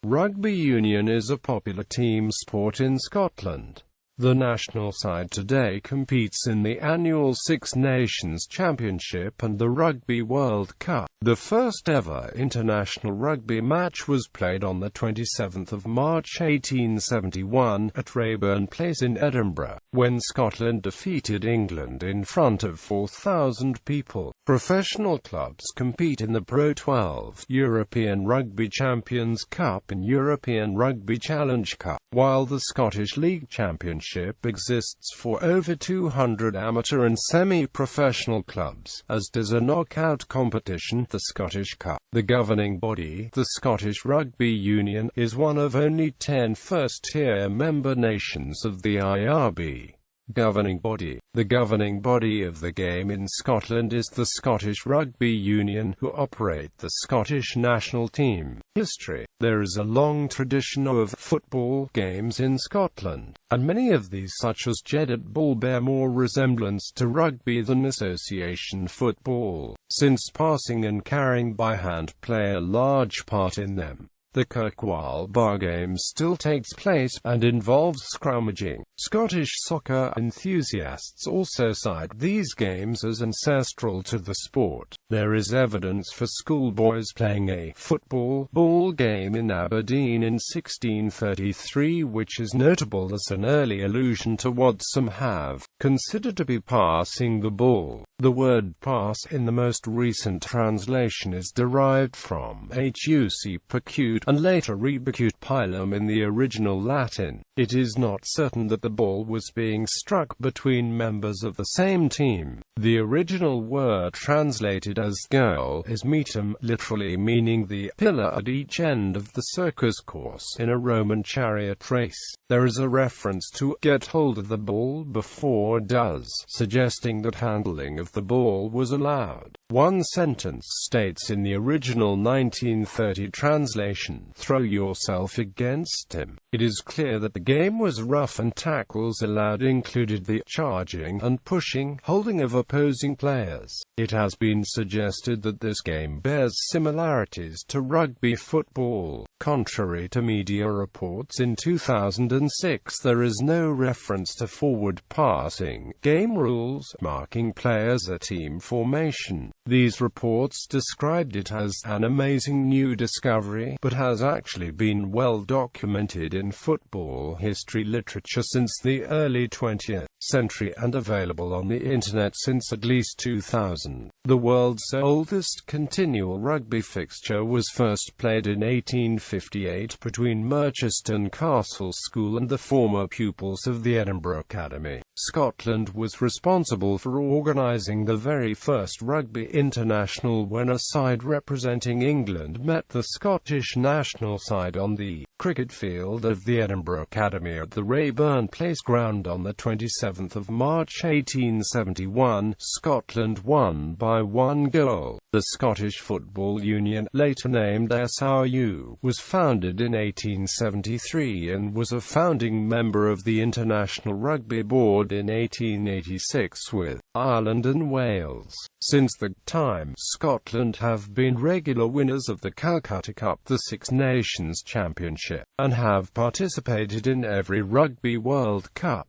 Rugby union is a popular team sport in Scotland. The national side today competes in the annual Six Nations Championship and the Rugby World Cup. The first ever international rugby match was played on the 27th of March 1871 at Raeburn Place in Edinburgh, when Scotland defeated England in front of 4,000 people. Professional clubs compete in the Pro 12, European Rugby Champions Cup and European Rugby Challenge Cup, while the Scottish League Championship exists for over 200 amateur and semi-professional clubs, as does a knockout competition, the Scottish Cup. The governing body, the Scottish Rugby Union, is one of only 10 first-tier member nations of the IRB. Governing body. The governing body of the game in Scotland is the Scottish Rugby Union, who operate the Scottish national team. History. There is a long tradition of football games in Scotland, and many of these, such as Jeddit Ball, bear more resemblance to rugby than association football, since passing and carrying by hand play a large part in them. The Kirkwall Bar game still takes place, and involves scrummaging. Scottish soccer enthusiasts also cite these games as ancestral to the sport. There is evidence for schoolboys playing a football ball game in Aberdeen in 1633, which is notable as an early allusion to what some have considered to be passing the ball. The word pass in the most recent translation is derived from huc percute and later rebecute pilum in the original Latin. It is not certain that the ball was being struck between members of the same team. The original word translated as goal is metum, literally meaning the pillar at each end of the circus course in a Roman chariot race. There is a reference to get hold of the ball before does, suggesting that handling of the ball was allowed. One sentence states in the original 1930 translation, "Throw yourself against him." It is clear that the game was rough, and tackles allowed included the charging and pushing, holding of opposing players. It has been suggested that this game bears similarities to rugby football. Contrary to media reports in 2006, there is no reference to forward passing game rules marking players a team formation. These reports described it as an amazing new discovery, but has actually been well documented in football history literature since the early 20th century and available on the internet since at least 2000. The world's oldest continual rugby fixture was first played in 1858 between Merchiston Castle School and the former pupils of the Edinburgh Academy. Scotland was responsible for organising the very first rugby international when a side representing England met the Scottish national side on the cricket field of the Edinburgh Academy at the Raeburn Place ground on the 27th of March 1871. Scotland won by 1 goal. The Scottish Football Union, later named SRU, was founded in 1873 and was a founding member of the International Rugby Board in 1886 with Ireland and Wales. Since that time, Scotland have been regular winners of the Calcutta Cup, the Six Nations Championship, and have participated in every Rugby World Cup.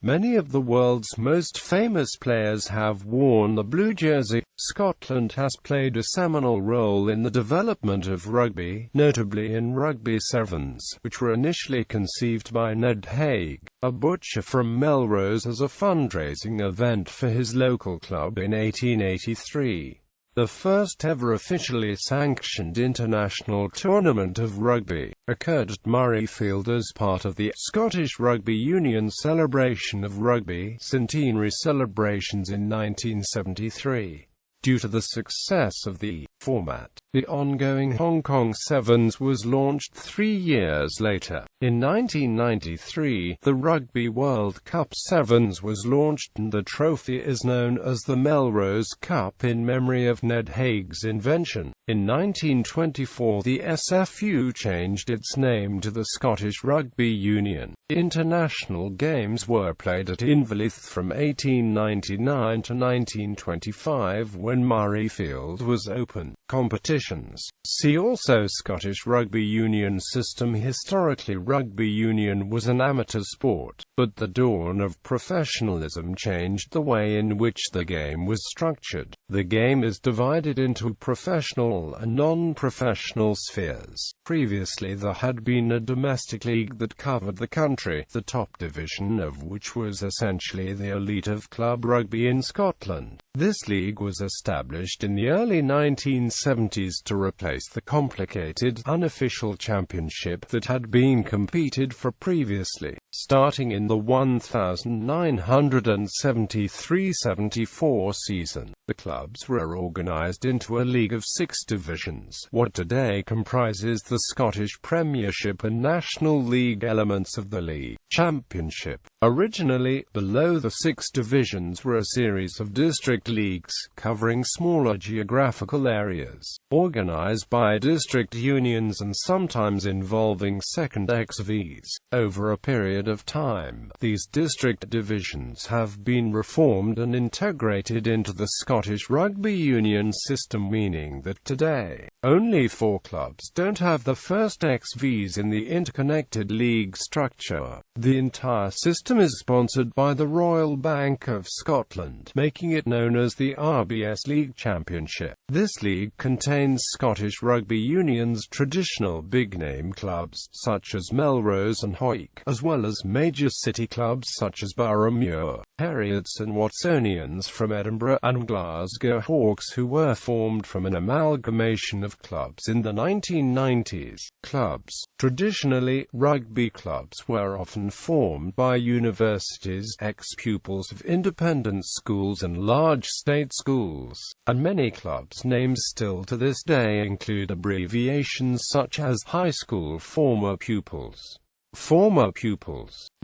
Many of the world's most famous players have worn the blue jersey. Scotland has played a seminal role in the development of rugby, notably in rugby sevens, which were initially conceived by Ned Haig, a butcher from Melrose, as a fundraising event for his local club in 1883. The first ever officially sanctioned international tournament of rugby occurred at Murrayfield as part of the Scottish Rugby Union celebration of rugby centenary celebrations in 1973. Due to the success of the format, the ongoing Hong Kong Sevens was launched 3 years later. In 1993, the Rugby World Cup Sevens was launched, and the trophy is known as the Melrose Cup in memory of Ned Haig's invention. In 1924, the SFU changed its name to the Scottish Rugby Union. International games were played at Inverleith from 1899 to 1925, when Murrayfield was opened. Scotland. Competitions. See also Scottish Rugby Union system. Historically, rugby union was an amateur sport, but the dawn of professionalism changed the way in which the game was structured. The game is divided into professional and non-professional spheres. Previously there had been a domestic league that covered the country, the top division of which was essentially the elite of club rugby in Scotland. This league was established in the early 1970s to replace the complicated, unofficial championship that had been competed for previously. Starting in the 1973-74 season, the clubs were organised into a league of 6 divisions, what today comprises the Scottish Premiership and National League elements of the league. Championship. Originally, below the 6 divisions were a series of district leagues, covering smaller geographical areas, organised by district unions and sometimes involving second XVs. Over a period of time, these district divisions have been reformed and integrated into the Scottish Rugby Union system, meaning that today, only 4 clubs don't have the first XVs in the interconnected league structure. The entire system is sponsored by the Royal Bank of Scotland, making it known as the RBS League Championship. This league contains Scottish Rugby Union's traditional big-name clubs, such as Melrose and Hawick, as well as major city clubs such as Boroughmuir, Heriots and Watsonians from Edinburgh, and Glasgow Hawks, who were formed from an amalgamation of clubs in the 1990s. Clubs. Traditionally, rugby clubs were often formed by universities, ex-pupils of independent schools and large state schools, and many clubs' names still to this day include abbreviations such as high school former pupils,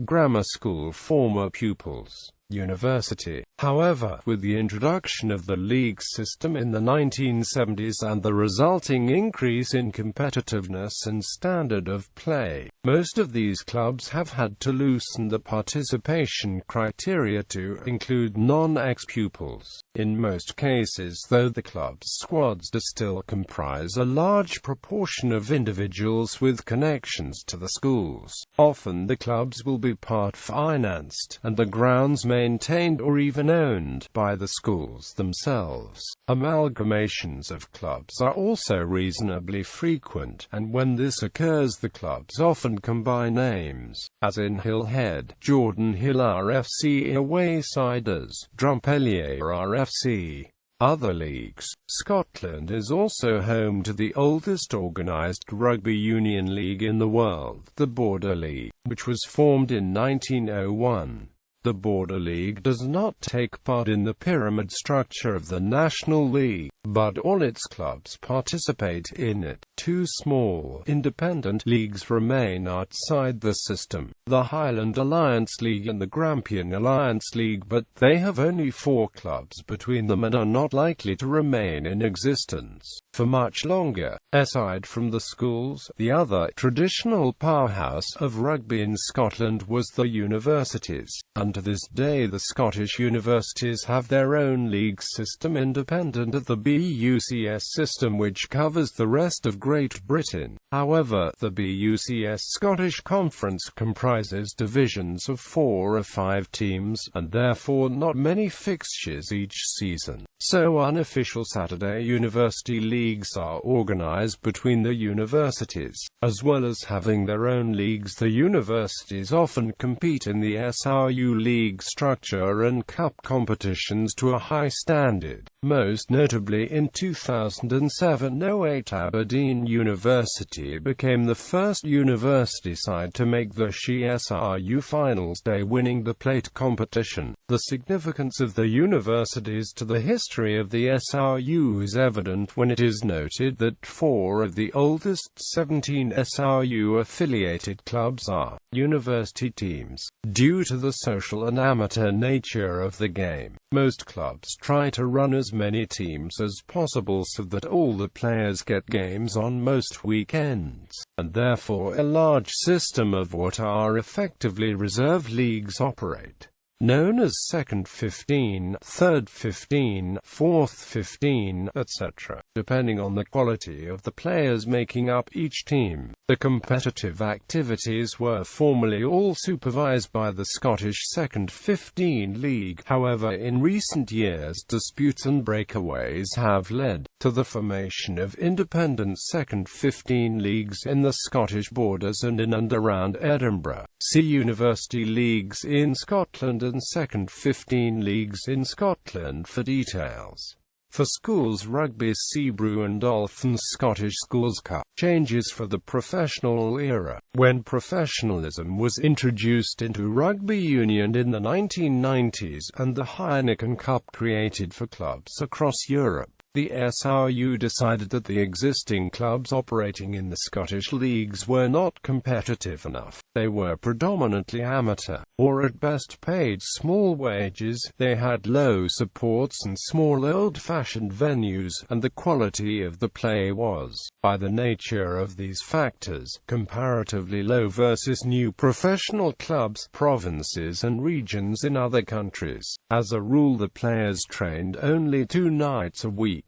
grammar school former pupils, university. However, with the introduction of the league system in the 1970s and the resulting increase in competitiveness and standard of play, most of these clubs have had to loosen the participation criteria to include non-ex-pupils. In most cases, though, the club's squads do still comprise a large proportion of individuals with connections to the schools. Often the clubs will be part-financed, and the grounds maintained or even owned by the schools themselves. Amalgamations of clubs are also reasonably frequent, and when this occurs the clubs often combine names, as in Hillhead, Jordan Hill RFC, Awaysiders, Drumpellier RFC. Other leagues. Scotland is also home to the oldest organised rugby union league in the world, the Border League, which was formed in 1901. The Border League does not take part in the pyramid structure of the National League, but all its clubs participate in it. 2 small, independent leagues remain outside the system, the Highland Alliance League and the Grampian Alliance League, but they have only 4 clubs between them and are not likely to remain in existence for much longer. Aside from the schools, the other traditional powerhouse of rugby in Scotland was the universities, and to this day the Scottish universities have their own league system independent of the BUCS system, which covers the rest of Great Britain. However, the BUCS Scottish Conference comprises divisions of 4 or 5 teams, and therefore not many fixtures each season. So unofficial Saturday university leagues are organised between the universities. As well as having their own leagues, the universities often compete in the SRU league structure and cup competitions to a high standard. Most notably in 2007-08, Aberdeen University became the first university side to make the SRU finals day, winning the plate competition. The significance of the universities to the history of the SRU is evident when it is noted that 4 of the oldest 17 SRU-affiliated clubs are university teams. Due to the social and amateur nature of the game, most clubs try to run as many teams as possible so that all the players get games on most weekends, and therefore a large system of what are effectively reserve leagues operate. known as second 15, third 15, fourth 15, etc., depending on the quality of the players making up each team. The competitive activities were formerly all supervised by the Scottish Second 15 League. However, in recent years disputes and breakaways have led to the formation of independent Second 15 leagues in the Scottish borders and in and around Edinburgh. See University Leagues in Scotland and Second 15 Leagues in Scotland for details. For schools rugby, see Brewin Dolphins Scottish Schools Cup. Changes for the professional era. When professionalism was introduced into rugby union in the 1990s and the Heineken Cup created for clubs across Europe, the SRU decided that the existing clubs operating in the Scottish leagues were not competitive enough. They were predominantly amateur, or at best paid small wages, they had low supports and small old-fashioned venues, and the quality of the play was, by the nature of these factors, comparatively low versus new professional clubs, provinces and regions in other countries. As a rule, the players trained only 2 nights a week.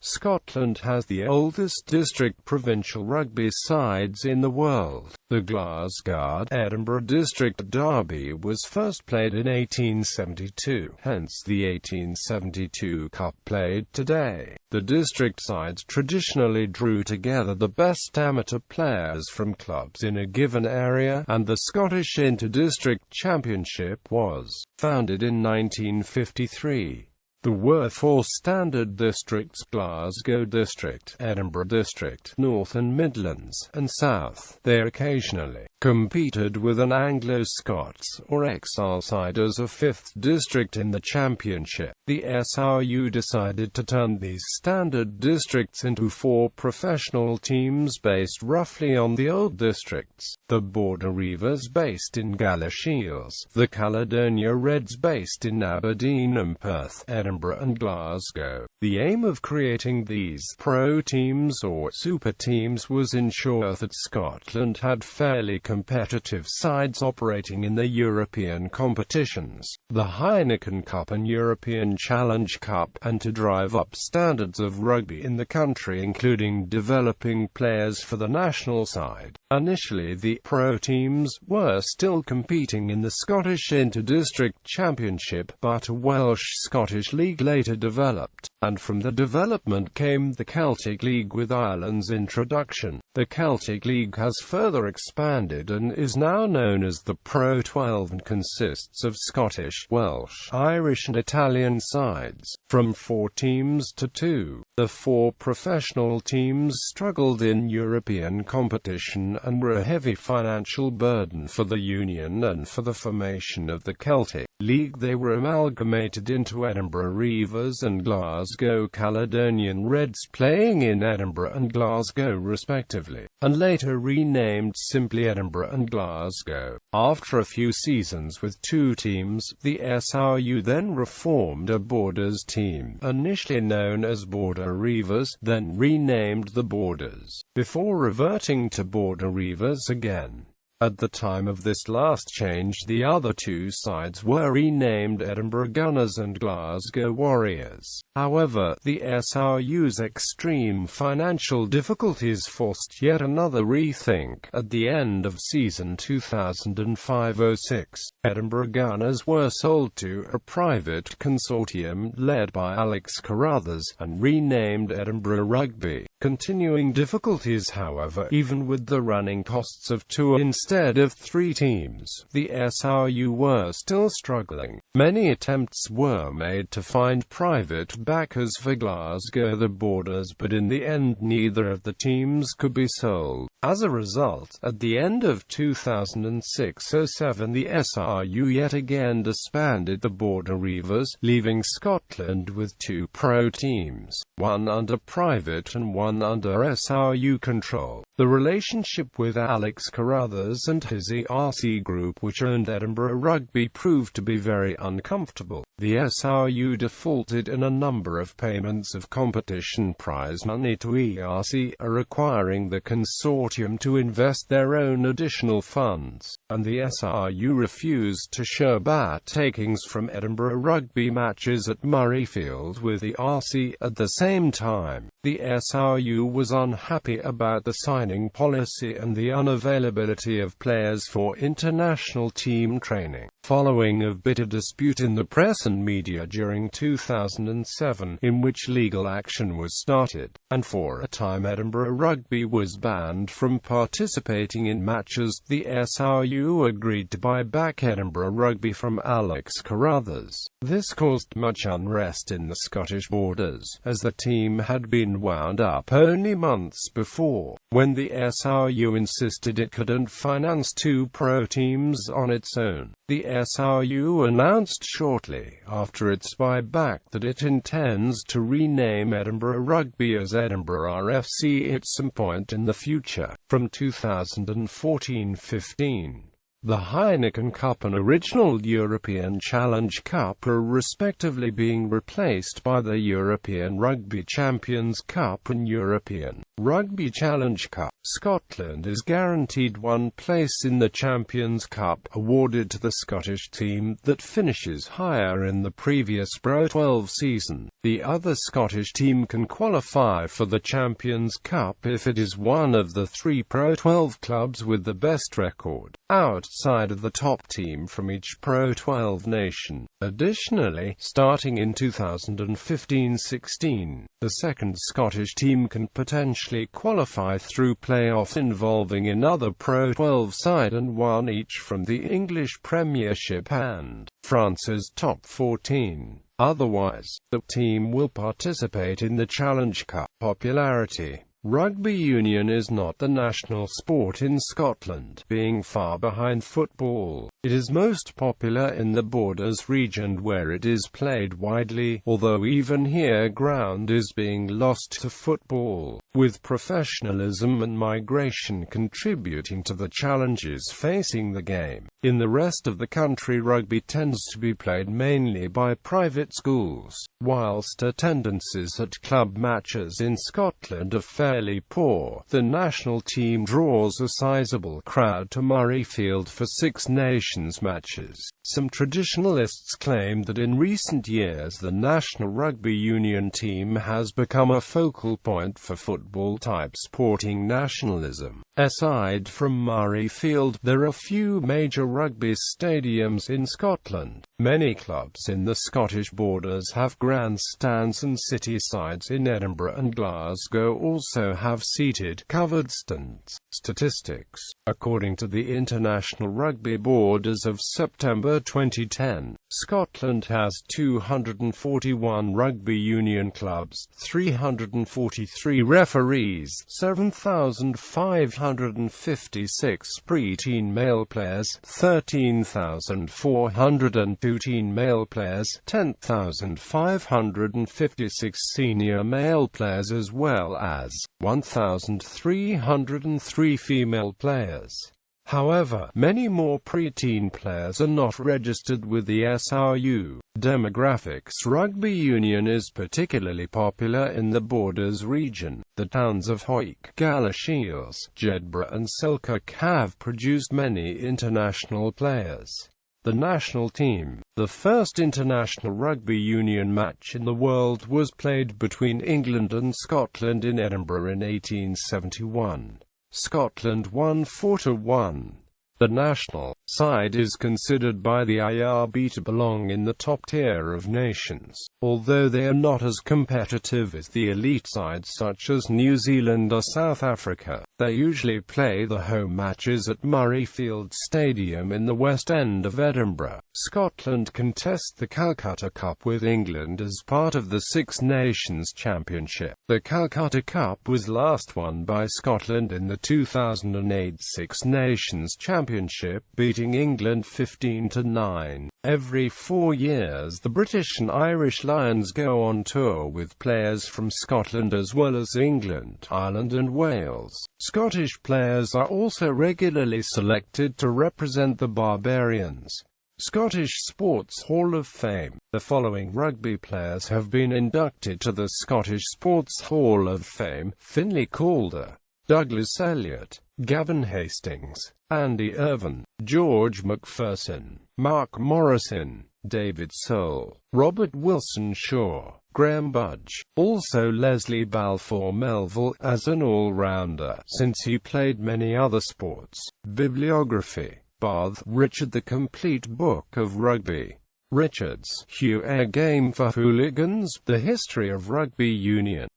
Scotland has the oldest district provincial rugby sides in the world. The Glasgow-Edinburgh district derby was first played in 1872, hence the 1872 Cup played today. The district sides traditionally drew together the best amateur players from clubs in a given area, and the Scottish Inter-District Championship was founded in 1953. There were 4 standard districts: Glasgow District, Edinburgh District, North and Midlands, and South. They occasionally competed with an Anglo-Scots or Exile side as a 5th district in the championship. The SRU decided to turn these standard districts into 4 professional teams based roughly on the old districts: the Border Reivers based in Galashiels, the Caledonia Reds based in Aberdeen and Perth, Edinburgh and Glasgow. The aim of creating these pro teams or super teams was ensure that Scotland had fairly competitive sides operating in the European competitions, the Heineken Cup and European Challenge Cup, and to drive up standards of rugby in the country, including developing players for the national side. Initially, the pro teams were still competing in the Scottish Inter-District Championship, but a Welsh-Scottish League later developed, and from the development came the Celtic League with Ireland's introduction. The Celtic League has further expanded and is now known as the Pro 12 and consists of Scottish, Welsh, Irish and Italian sides, from 4 teams to 2. The 4 professional teams struggled in European competition and were a heavy financial burden for the union, and for the formation of the Celtic League they were amalgamated into Edinburgh Reivers and Glasgow Caledonian Reds, playing in Edinburgh and Glasgow respectively, and later renamed simply Edinburgh and Glasgow. After a few seasons with 2 teams, the SRU then reformed a Borders team, initially known as Border Reivers, then renamed the Borders, before reverting to Border Reivers again. At the time of this last change, the other 2 sides were renamed Edinburgh Gunners and Glasgow Warriors. However, the SRU's extreme financial difficulties forced yet another rethink. At the end of season 2005-06, Edinburgh Gunners were sold to a private consortium led by Alex Carruthers, and renamed Edinburgh Rugby. Continuing difficulties, however, even with the running costs of 2 instead of 3 teams, the SRU were still struggling. Many attempts were made to find private backers for Glasgow-The Borders, but in the end neither of the teams could be sold. As a result, at the end of 2006-07 the SRU yet again disbanded the Border Reivers, leaving Scotland with 2 pro teams, one under private and one under SRU control. The relationship with Alex Carruthers Brothers and his ERC group, which owned Edinburgh Rugby, proved to be very uncomfortable. The SRU defaulted in a number of payments of competition prize money to ERC, requiring the consortium to invest their own additional funds, and the SRU refused to share back takings from Edinburgh Rugby matches at Murrayfield with ERC. At the same time, the SRU was unhappy about the signing policy and the unavailability of players for international team training. Following a bitter dispute in the press and media during 2007, in which legal action was started, and for a time Edinburgh Rugby was banned from participating in matches, the SRU agreed to buy back Edinburgh Rugby from Alex Carruthers. This caused much unrest in the Scottish borders, as the team had been wound up only months before, when the SRU insisted it couldn't finance two pro teams on its own. The SRU announced shortly after its buyback that it intends to rename Edinburgh Rugby as Edinburgh RFC at some point in the future, from 2014-15. The Heineken Cup and original European Challenge Cup are respectively being replaced by the European Rugby Champions Cup and European Rugby Challenge Cup. Scotland is guaranteed one place in the Champions Cup, awarded to the Scottish team that finishes higher in the previous Pro 12 season. The other Scottish team can qualify for the Champions Cup if it is one of the three Pro 12 clubs with the best record, outside of the top team from each Pro 12 nation. Additionally, starting in 2015-16, the second Scottish team can potentially qualify through playoffs involving another Pro 12 side and one each from the English Premiership and France's top 14. Otherwise, the team will participate in the Challenge Cup. Popularity. Rugby union is not the national sport in Scotland, being far behind football. It is most popular in the Borders region where it is played widely, although even here ground is being lost to football, with professionalism and migration contributing to the challenges facing the game. In the rest of the country, rugby tends to be played mainly by private schools, whilst attendances at club matches in Scotland are fairly poor. The national team draws a sizable crowd to Murrayfield for Six Nations matches. Some traditionalists claim that in recent years the National Rugby Union team has become a focal point for football-type sporting nationalism. Aside from Murrayfield, there are few major rugby stadiums in Scotland. Many clubs in the Scottish Borders have grandstands, and city sides in Edinburgh and Glasgow also have seated, covered stands. Statistics. According to the International Rugby Board as of September 2010, Scotland has 241 rugby union clubs, 343 referees, 7,556 pre-teen male players, 13,402 teen male players, 10,556 senior male players, as well as 1,303 female players. However, many more pre-teen players are not registered with the SRU. Demographics. Rugby union is particularly popular in the Borders region. The towns of Hawick, Galashiels, Jedburgh and Selkirk have produced many international players. The national team. The first international rugby union match in the world was played between England and Scotland in Edinburgh in 1871. Scotland won 4-1. The national side is considered by the IRB to belong in the top tier of nations, although they are not as competitive as the elite sides such as New Zealand or South Africa. They usually play the home matches at Murrayfield Stadium in the West End of Edinburgh. Scotland contest the Calcutta Cup with England as part of the Six Nations Championship. The Calcutta Cup was last won by Scotland in the 2008 Six Nations Championship Championship, beating England 15-9. Every 4 years the British and Irish Lions go on tour with players from Scotland as well as England, Ireland and Wales. Scottish players are also regularly selected to represent the Barbarians. Scottish Sports Hall of Fame. The following rugby players have been inducted to the Scottish Sports Hall of Fame: Finlay Calder, Douglas Elliott, Gavin Hastings, Andy Irvine, George McPherson, Mark Morrison, David Soul, Robert Wilson-Shaw, Graham Budge. Also Leslie Balfour Melville as an all-rounder, since he played many other sports. Bibliography. Bath, Richard: The Complete Book of Rugby. Richards, Hugh. A Game for Hooligans: The History of Rugby Union.